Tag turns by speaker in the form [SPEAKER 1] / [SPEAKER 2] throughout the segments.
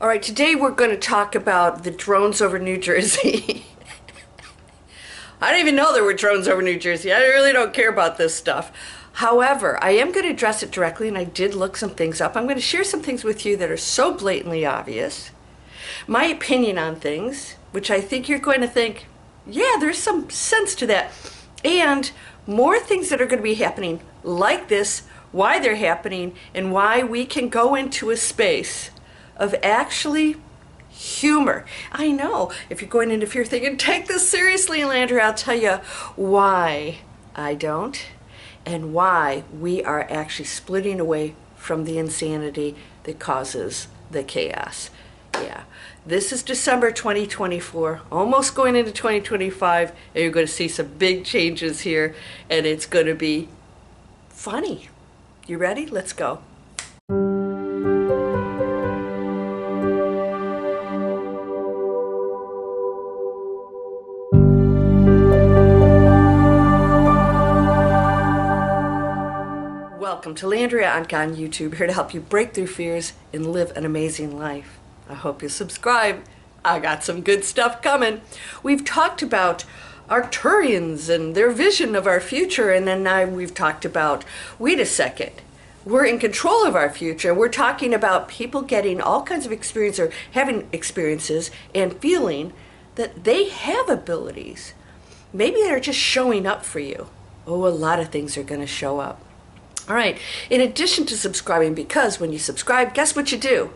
[SPEAKER 1] All right, today we're going to talk about the drones over New Jersey. I didn't even know there were drones over New Jersey. I really don't care about this stuff. However, I am going to address it directly, and I did look some things up. I'm going to share some things with you that are so blatantly obvious. My opinion on things, which I think you're going to think, yeah, there's some sense to that. And more things that are going to be happening like this, why they're happening, and why we can go into a space of actually humor. I know, if you're going into fear thinking, take this seriously, Landria, I'll tell you why I don't, and why we are actually splitting away from the insanity that causes the chaos. Yeah, this is December 2024, almost going into 2025, and you're going to see some big changes here, and it's going to be funny. You ready? Let's go. Welcome to Landria, Onkka on YouTube, here to help you break through fears and live an amazing life. I hope you subscribe. I got some good stuff coming. We've talked about Arcturians and their vision of our future, and then we've talked about, wait a second, we're in control of our future. We're talking about people getting all kinds of experience or having experiences and feeling that they have abilities. Maybe they're just showing up for you. Oh, a lot of things are going to show up. All right, in addition to subscribing, because when you subscribe, guess what you do?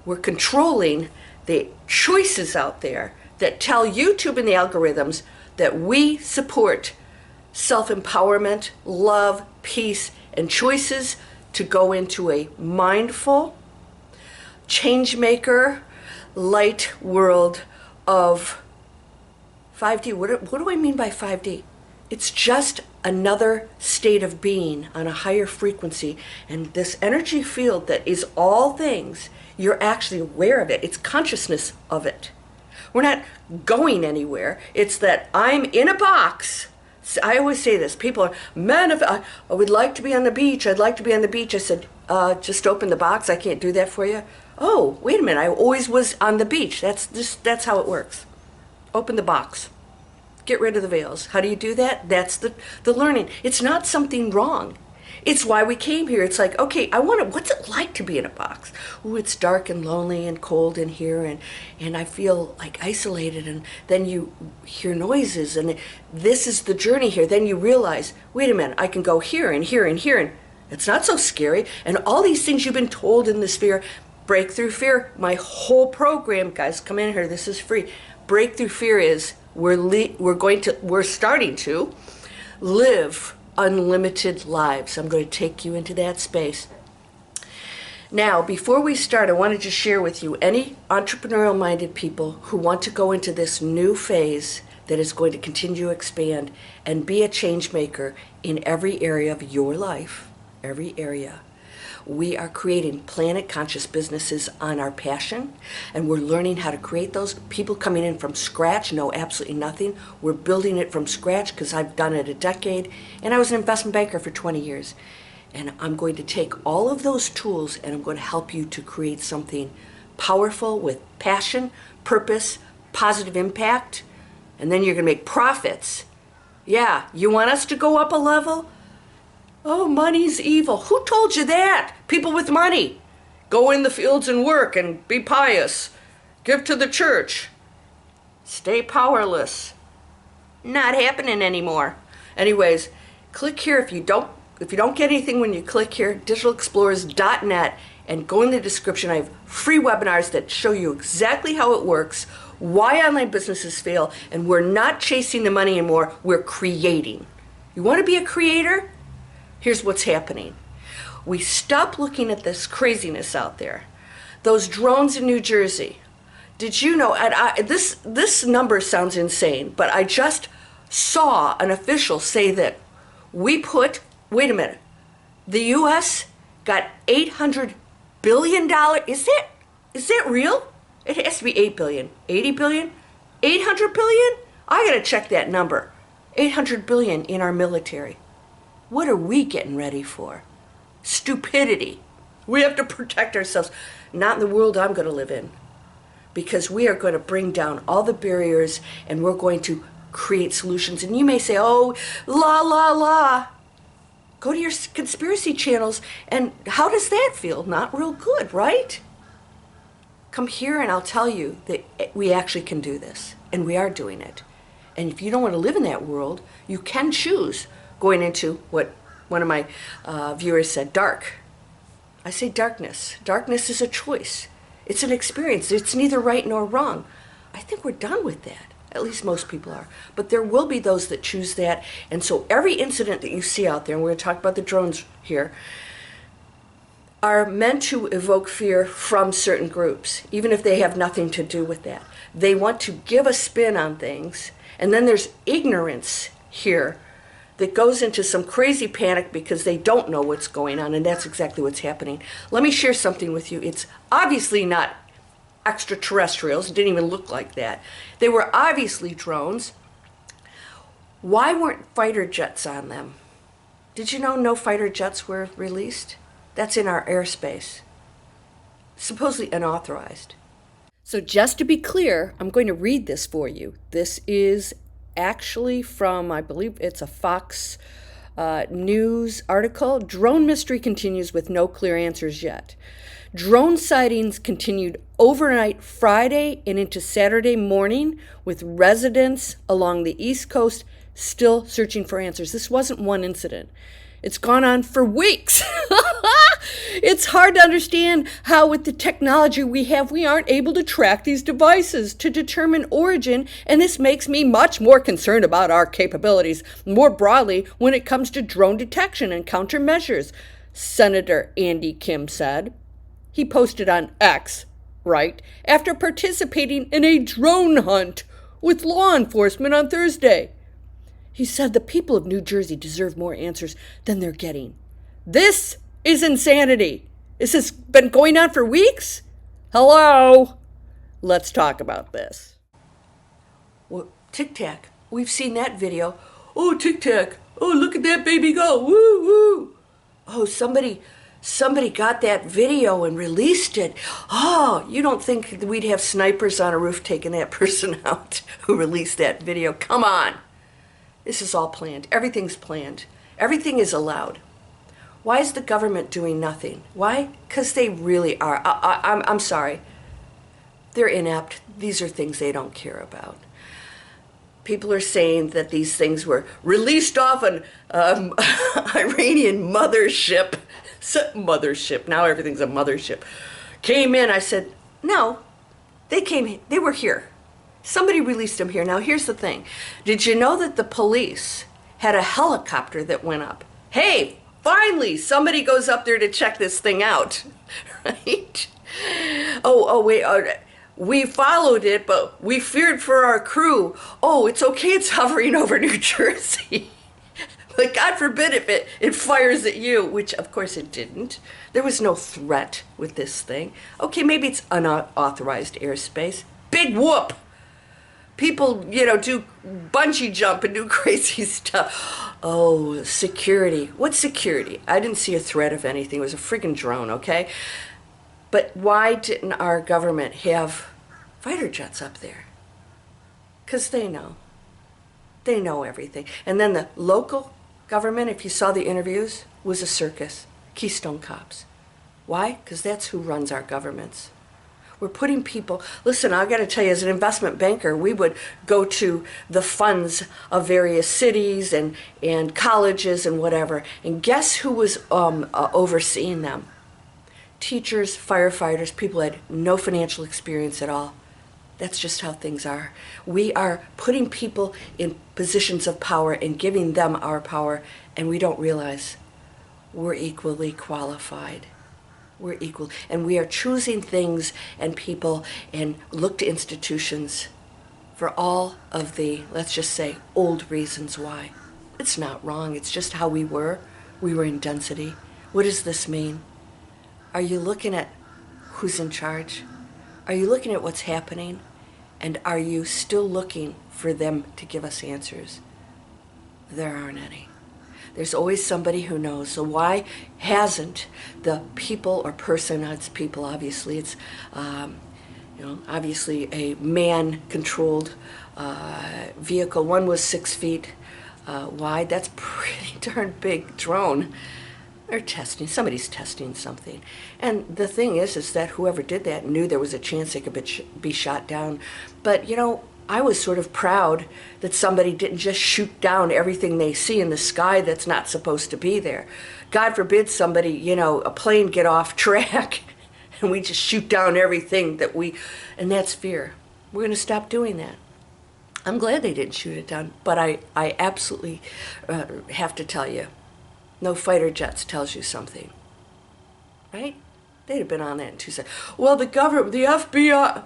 [SPEAKER 1] We're controlling the choices out there that tell YouTube and the algorithms that we support self-empowerment, love, peace, and choices to go into a mindful, change-maker, light world of 5D. What do I mean by 5D? It's just another state of being on a higher frequency, and this energy field that is all things, you're actually aware of it. It's consciousness of it. We're not going anywhere. It's that I'm in a box. I always say this. People are, man, if I would like to be on the beach. I'd like to be on the beach. I said, just open the box. I can't do that for you. Oh, wait a minute. I always was on the beach. That's how it works. Open the box. Get rid of the veils. How do you do that? That's the learning. It's not something wrong. It's why we came here. It's like, okay, what's it like to be in a box? Oh, it's dark and lonely and cold in here, and I feel like isolated, and then you hear noises, and this is the journey here. Then you realize, wait a minute, I can go here and here and here, and it's not so scary. And all these things you've been told in this fear, breakthrough fear, my whole program, guys, come in here, this is free. Breakthrough fear is we're starting to live unlimited lives. I'm going to take you into that space. Now, before we start, I want to just share with you any entrepreneurial-minded people who want to go into this new phase that is going to continue to expand and be a change maker in every area of your life, every area. We are creating planet conscious businesses on our passion, and we're learning how to create those. People coming in from scratch know absolutely nothing. We're building it from scratch because I've done it a decade, and I was an investment banker for 20 years. And I'm going to take all of those tools and I'm going to help you to create something powerful with passion, purpose, positive impact, and then you're going to make profits. Yeah, you want us to go up a level? Oh, money's evil. Who told you that? People with money. Go in the fields and work and be pious. Give to the church. Stay powerless. Not happening anymore. Anyways, click here if you don't get anything when you click here, digitalexplorers.net, and go in the description. I have free webinars that show you exactly how it works, why online businesses fail, and we're not chasing the money anymore, we're creating. You want to be a creator? Here's what's happening. We stop looking at this craziness out there. Those drones in New Jersey. Did you know, and this number sounds insane, but I just saw an official say that wait a minute, the U.S. got $800 billion. Is that real? It has to be 8 billion. 80 billion? 800 billion? I gotta check that number. 800 billion in our military. What are we getting ready for? Stupidity. We have to protect ourselves. Not in the world I'm going to live in. because we are going to bring down all the barriers and we're going to create solutions. And you may say, oh, la, la, la. Go to your conspiracy channels, and how does that feel? Not real good, right? Come here and I'll tell you that we actually can do this, and we are doing it. And if you don't want to live in that world, you can choose going into what one of my viewers said, dark. I say darkness. Darkness is a choice. It's an experience. It's neither right nor wrong. I think we're done with that. At least most people are. But there will be those that choose that. And so every incident that you see out there, and we're going to talk about the drones here, are meant to evoke fear from certain groups, even if they have nothing to do with that. They want to give a spin on things. And then there's ignorance here that goes into some crazy panic because they don't know what's going on, and that's exactly what's happening. Let me share something with you. It's obviously not extraterrestrials. It didn't even look like that. They were obviously drones. Why weren't fighter jets on them? Did you know no fighter jets were released? That's in our airspace. Supposedly unauthorized. So just to be clear, I'm going to read this for you. This is actually from, I believe it's a Fox News article. Drone mystery continues with no clear answers yet. Drone sightings continued overnight Friday and into Saturday morning, with residents along the East Coast still searching for answers. This wasn't one incident. It's gone on for weeks. It's hard to understand how, with the technology we have, we aren't able to track these devices to determine origin, and this makes me much more concerned about our capabilities more broadly when it comes to drone detection and countermeasures, Senator Andy Kim said. He posted on X, right, after participating in a drone hunt with law enforcement on Thursday. He said the people of New Jersey deserve more answers than they're getting. This is insanity. This has been going on for weeks? Hello? Let's talk about this. Well, Tic Tac, we've seen that video. Oh, Tic Tac. Oh, look at that baby go. Woo, woo. Oh, somebody got that video and released it. Oh, you don't think we'd have snipers on a roof taking that person out who released that video? Come on. This is all planned. Everything's planned. Everything is allowed. Why is the government doing nothing? Why? Because they really are. I'm sorry. They're inept. These are things they don't care about. People are saying that these things were released off an Iranian mothership. Mothership. Now everything's a mothership. Came in. I said, no. They were here. Somebody released them here. Now here's the thing. Did you know that the police had a helicopter that went up? Hey, finally somebody goes up there to check this thing out, right? Oh, wait, we followed it, but we feared for our crew. Oh, it's okay, it's hovering over New Jersey. But God forbid if it fires at you, which of course it didn't. There was no threat with this thing. Okay, maybe it's unauthorized airspace. Big whoop. People, do bungee jump and do crazy stuff. Oh, security. What's security? I didn't see a threat of anything. It was a friggin' drone, okay? But why didn't our government have fighter jets up there? Because they know. They know everything. And then the local government, if you saw the interviews, was a circus. Keystone Cops. Why? Because that's who runs our governments. We're putting people, listen, I got to tell you, as an investment banker, we would go to the funds of various cities and colleges and whatever, and guess who was overseeing them? Teachers, firefighters, people had no financial experience at all. That's just how things are. We are putting people in positions of power and giving them our power, and we don't realize we're equally qualified. We're equal, and we are choosing things and people and look to institutions for all of the, let's just say, old reasons why. It's not wrong. It's just how we were. We were in density. What does this mean? Are you looking at who's in charge? Are you looking at what's happening? And are you still looking for them to give us answers? There aren't any. There's always somebody who knows. So why hasn't the people or person, it's people obviously, it's obviously a man-controlled vehicle. One was 6 feet wide. That's pretty darn big drone. They're testing, somebody's testing something. And the thing is that whoever did that knew there was a chance they could be shot down. But, you know, I was sort of proud that somebody didn't just shoot down everything they see in the sky that's not supposed to be there. God forbid somebody, you know, a plane get off track and we just shoot down everything and that's fear. We're going to stop doing that. I'm glad they didn't shoot it down, but I absolutely have to tell you, no fighter jets tells you something, right? They'd have been on that in 2 seconds. Well, the government, the FBI,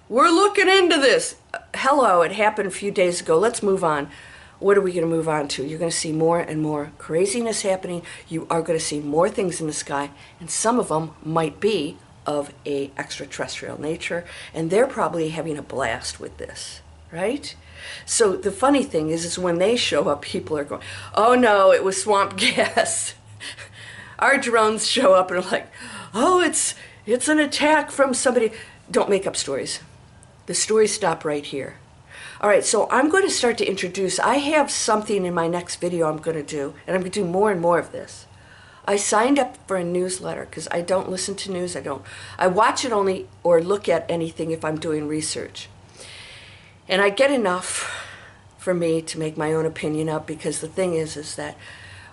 [SPEAKER 1] we're looking into this. Hello, it happened a few days ago. Let's move on. What are we going to move on to? You're going to see more and more craziness happening. You are going to see more things in the sky, and some of them might be of a extraterrestrial nature, and they're probably having a blast with this, right? So the funny thing is when they show up, people are going, oh no, it was swamp gas. Our drones show up and are like, oh, it's an attack from somebody. Don't make up stories. The stories stop right here. All right, so I'm going to start to introduce, I have something in my next video I'm going to do, and I'm going to do more and more of this. I signed up for a newsletter because I don't listen to news. I watch it only or look at anything if I'm doing research. And I get enough for me to make my own opinion up, because the thing is that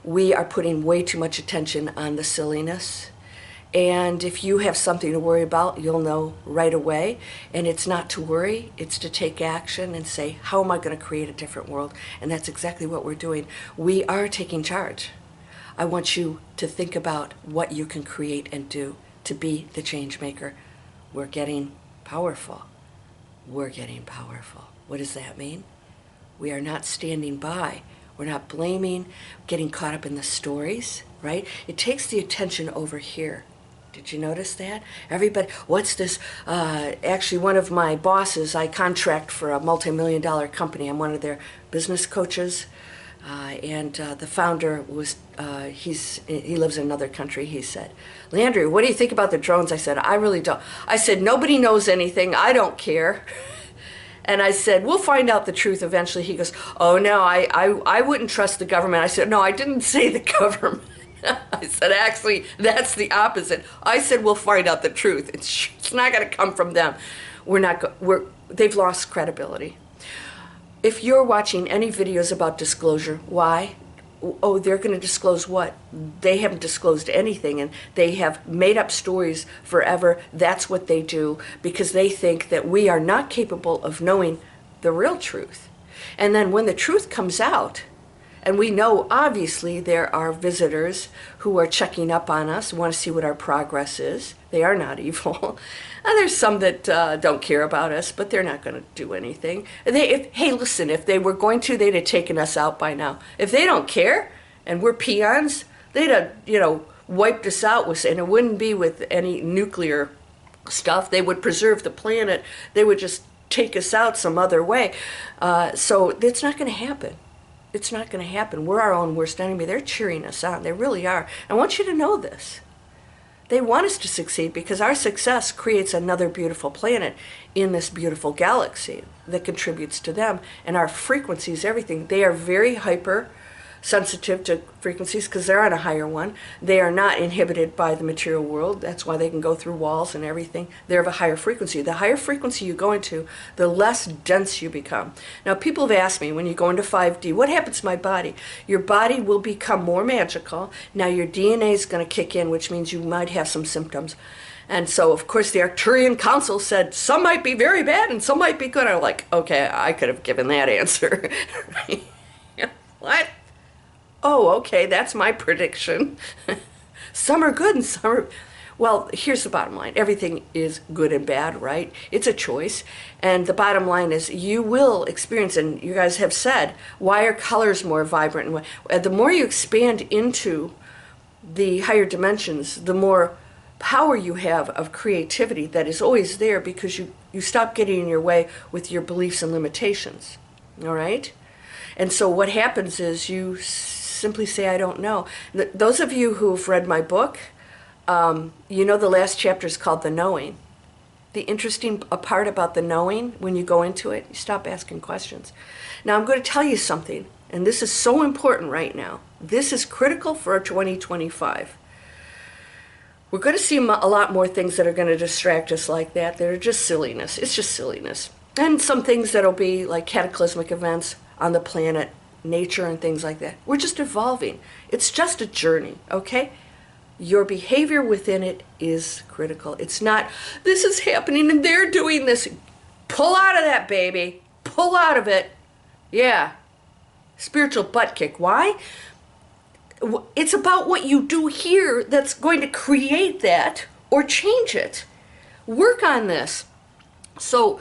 [SPEAKER 1] we are putting way too much attention on the silliness. And if you have something to worry about, you'll know right away. And it's not to worry, it's to take action and say, how am I going to create a different world? And that's exactly what we're doing. We are taking charge. I want you to think about what you can create and do to be the change maker. We're getting powerful. We're getting powerful. What does that mean? We are not standing by. We're not blaming, getting caught up in the stories, right? It takes the attention over here. Did you notice that? Everybody, what's this? Actually, one of my bosses, I contract for a multi-million-dollar company. I'm one of their business coaches. And the founder was, he lives in another country. He said, Landria, what do you think about the drones? I said, I really don't. I said, nobody knows anything. I don't care. And I said, we'll find out the truth eventually. He goes, oh, no, I wouldn't trust the government. I said, no, I didn't say the government. I said, actually, that's the opposite. I said, we'll find out the truth. It's not going to come from them. They've lost credibility. If you're watching any videos about disclosure, why? Oh, they're going to disclose what? They haven't disclosed anything, and they have made up stories forever. That's what they do, because they think that we are not capable of knowing the real truth. And then when the truth comes out, and we know obviously there are visitors who are checking up on us, want to see what our progress is. They are not evil. And there's some that don't care about us, but they're not going to do anything. Hey, listen, if they were going to, they'd have taken us out by now. If they don't care, and we're peons, they'd have, wiped us out and it wouldn't be with any nuclear stuff. They would preserve the planet. They would just take us out some other way. So it's not going to happen. It's not going to happen. We're our own worst enemy. They're cheering us on. They really are. I want you to know this. They want us to succeed because our success creates another beautiful planet in this beautiful galaxy that contributes to them. And our frequencies, everything, they are very hyper sensitive to frequencies because they're on a higher one. They are not inhibited by the material world. That's why they can go through walls and everything. They're of a higher frequency. The higher frequency you go into, the less dense you become. Now, people have asked me, when you go into 5D, what happens to my body? Your body will become more magical. Now, your DNA is going to kick in, which means you might have some symptoms. And so, of course, the Arcturian Council said some might be very bad and some might be good. I'm like, okay, I could have given that answer. What? Oh, okay, that's my prediction. Some are good and some are... Well, here's the bottom line. Everything is good and bad, right? It's a choice. And the bottom line is you will experience, and you guys have said, why are colors more vibrant? And the more you expand into the higher dimensions, the more power you have of creativity that is always there because you stop getting in your way with your beliefs and limitations, all right? And so what happens is you simply say, I don't know. Those of you who've read my book, you know the last chapter is called The Knowing. The interesting part about the knowing, when you go into it, you stop asking questions. Now I'm going to tell you something, and this is so important right now. This is critical for 2025. We're going to see a lot more things that are going to distract us like that. They're just silliness. It's just silliness. And some things that'll be like cataclysmic events on the planet, nature and things like that. We're just evolving. It's just a journey, okay? Your behavior within it is critical. It's not, this is happening and they're doing this. Pull out of that, baby. Pull out of it. Yeah. Spiritual butt kick. Why? It's about what you do here that's going to create that or change it. Work on this. So,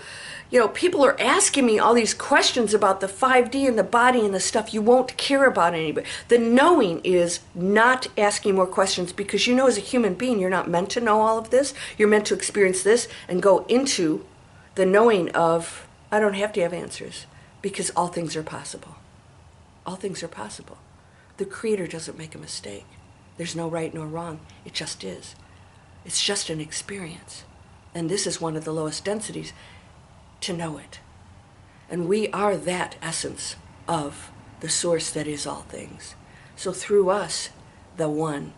[SPEAKER 1] people are asking me all these questions about the 5D and the body and the stuff you won't care about anybody. The knowing is not asking more questions, because as a human being, you're not meant to know all of this. You're meant to experience this and go into the knowing of, I don't have to have answers, because all things are possible. All things are possible. The Creator doesn't make a mistake. There's no right nor wrong. It just is. It's just an experience. And this is one of the lowest densities, to know it. And we are that essence of the source that is all things. So through us, the one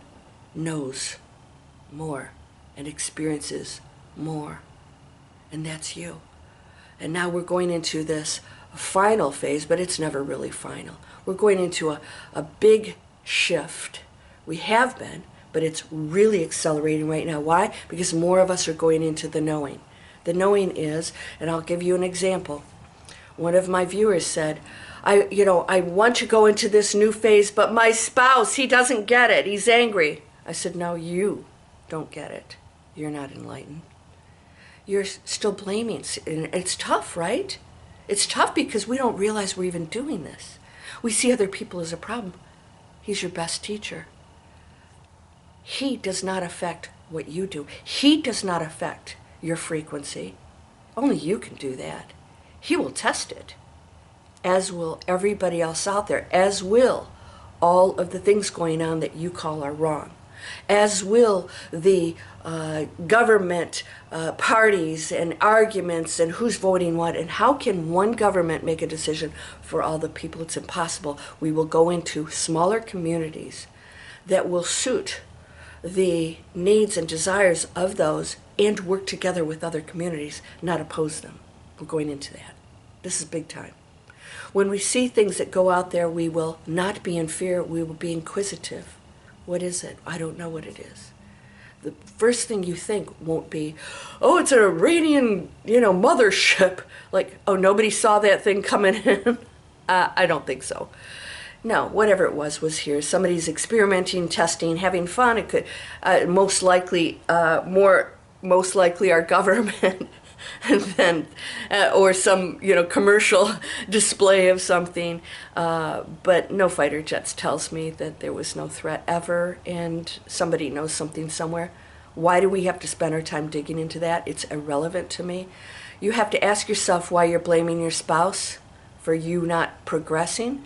[SPEAKER 1] knows more and experiences more. And that's you. And now we're going into this final phase, but it's never really final. We're going into a big shift. We have been, but it's really accelerating right now. Why? Because more of us are going into the knowing. The knowing is, and I'll give you an example. One of my viewers said, I want to go into this new phase, but my spouse, he doesn't get it. He's angry. I said, no, you don't get it. You're not enlightened. You're still blaming. And it's tough, right? It's tough because we don't realize we're even doing this. We see other people as a problem. He's your best teacher. He does not affect what you do. He does not affect your frequency. Only you can do that. He will test it, as will everybody else out there, as will all of the things going on that you call are wrong, as will the government parties and arguments and who's voting what, and how can one government make a decision for all the people? It's impossible. We will go into smaller communities that will suit the needs and desires of those and work together with other communities, not oppose them. We're going into that. This is big time. When we see things that go out there, we will not be in fear, we will be inquisitive. What is it? I don't know what it is. The first thing you think won't be, oh, it's an Iranian, mothership. Like, oh, nobody saw that thing coming in. I don't think so. No, whatever it was here. Somebody's experimenting, testing, having fun. It could most likely our government, and then or some commercial display of something. But no fighter jets tells me that there was no threat ever, and somebody knows something somewhere. Why do we have to spend our time digging into that? It's irrelevant to me. You have to ask yourself why you're blaming your spouse for you not progressing.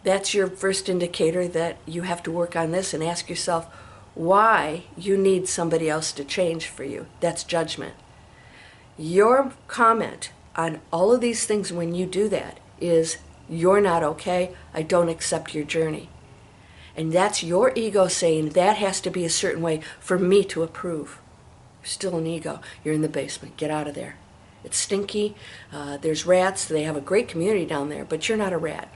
[SPEAKER 1] That's your first indicator that you have to work on this, and ask yourself why you need somebody else to change for you. That's judgment. Your comment on all of these things when you do that is, you're not okay, I don't accept your journey. And that's your ego saying that has to be a certain way for me to approve. You're still an ego. You're in the basement. Get out of there. It's stinky. There's rats. They have a great community down there, but you're not a rat.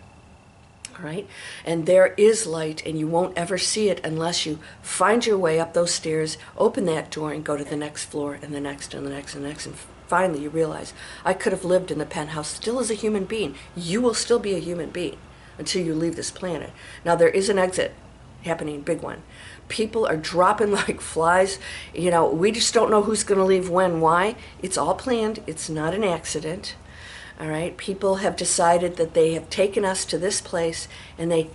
[SPEAKER 1] All right? And there is light, and you won't ever see it unless you find your way up those stairs, open that door, and go to the next floor, and the next, and the next, and the next, and finally you realize, I could have lived in the penthouse still as a human being. You will still be a human being until you leave this planet. Now, there is an exit happening, big one. People are dropping like flies. We just don't know who's going to leave when, why. It's all planned. It's not an accident. All right, people have decided that they have taken us to this place, and they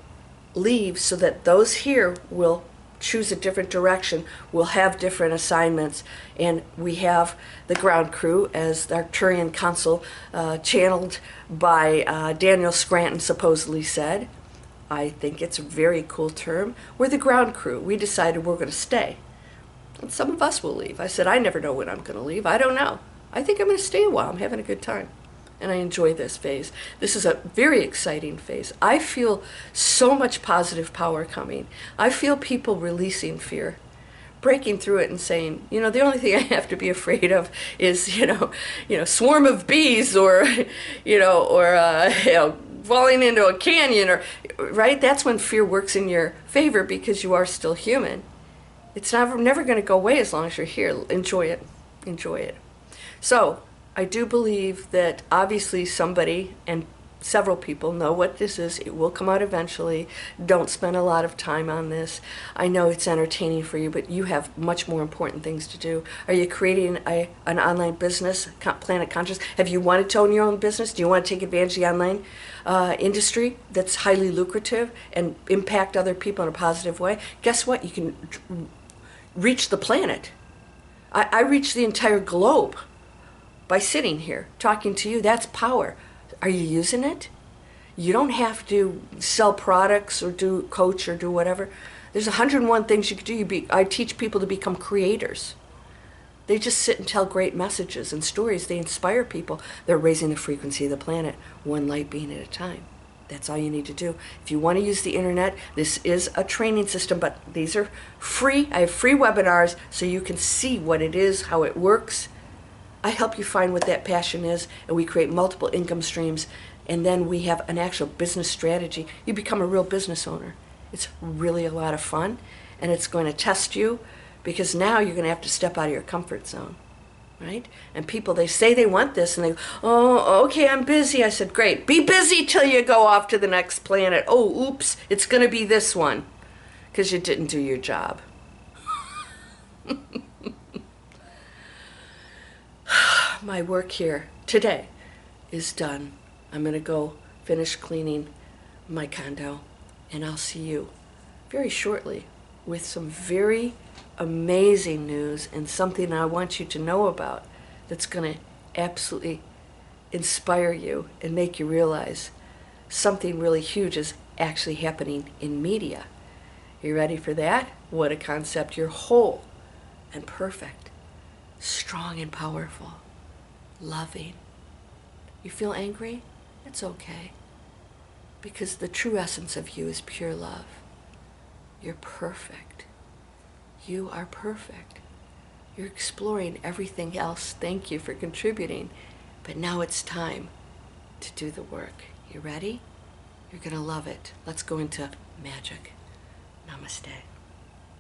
[SPEAKER 1] leave so that those here will choose a different direction, will have different assignments, and we have the ground crew, as the Arcturian council channeled by Daniel Scranton supposedly said. I think it's a very cool term. We're the ground crew. We decided we're going to stay. And some of us will leave. I said, I never know when I'm going to leave. I don't know. I think I'm going to stay a while. I'm having a good time. And I enjoy this phase. This is a very exciting phase. I feel so much positive power coming. I feel people releasing fear, breaking through it and saying, the only thing I have to be afraid of is, swarm of bees or, falling into a canyon or, right? That's when fear works in your favor because you are still human. It's never going to go away as long as you're here. Enjoy it. Enjoy it. So I do believe that obviously somebody and several people know what this is. It will come out eventually. Don't spend a lot of time on this. I know it's entertaining for you, but you have much more important things to do. Are you creating an online business, Planet Conscious? Have you wanted to own your own business? Do you want to take advantage of the online industry that's highly lucrative and impact other people in a positive way? Guess what? You can reach the planet. I reach the entire globe by sitting here talking to you. That's power. Are you using it? You don't have to sell products or do coach or do whatever. There's 101 things you can do. I teach people to become creators. They just sit and tell great messages and stories. They inspire people. They're raising the frequency of the planet, one light being at a time. That's all you need to do. If you want to use the internet, this is a training system, but these are free. I have free webinars so you can see what it is, how it works. I help you find what that passion is, and we create multiple income streams, and then we have an actual business strategy. You become a real business owner. It's really a lot of fun, and it's going to test you, because now you're going to have to step out of your comfort zone, right? And people, they say they want this, and they go, oh, okay, I'm busy. I said, great. Be busy till you go off to the next planet. Oh, oops, it's going to be this one, because you didn't do your job. My work here today is done. I'm going to go finish cleaning my condo, and I'll see you very shortly with some very amazing news and something I want you to know about that's going to absolutely inspire you and make you realize something really huge is actually happening in media. You ready for that? What a concept. You're whole and perfect, strong and powerful. Loving. You feel angry? It's okay. Because the true essence of you is pure love. You're perfect. You are perfect. You're exploring everything else. Thank you for contributing. But now it's time to do the work. You ready? You're going to love it. Let's go into magic. Namaste.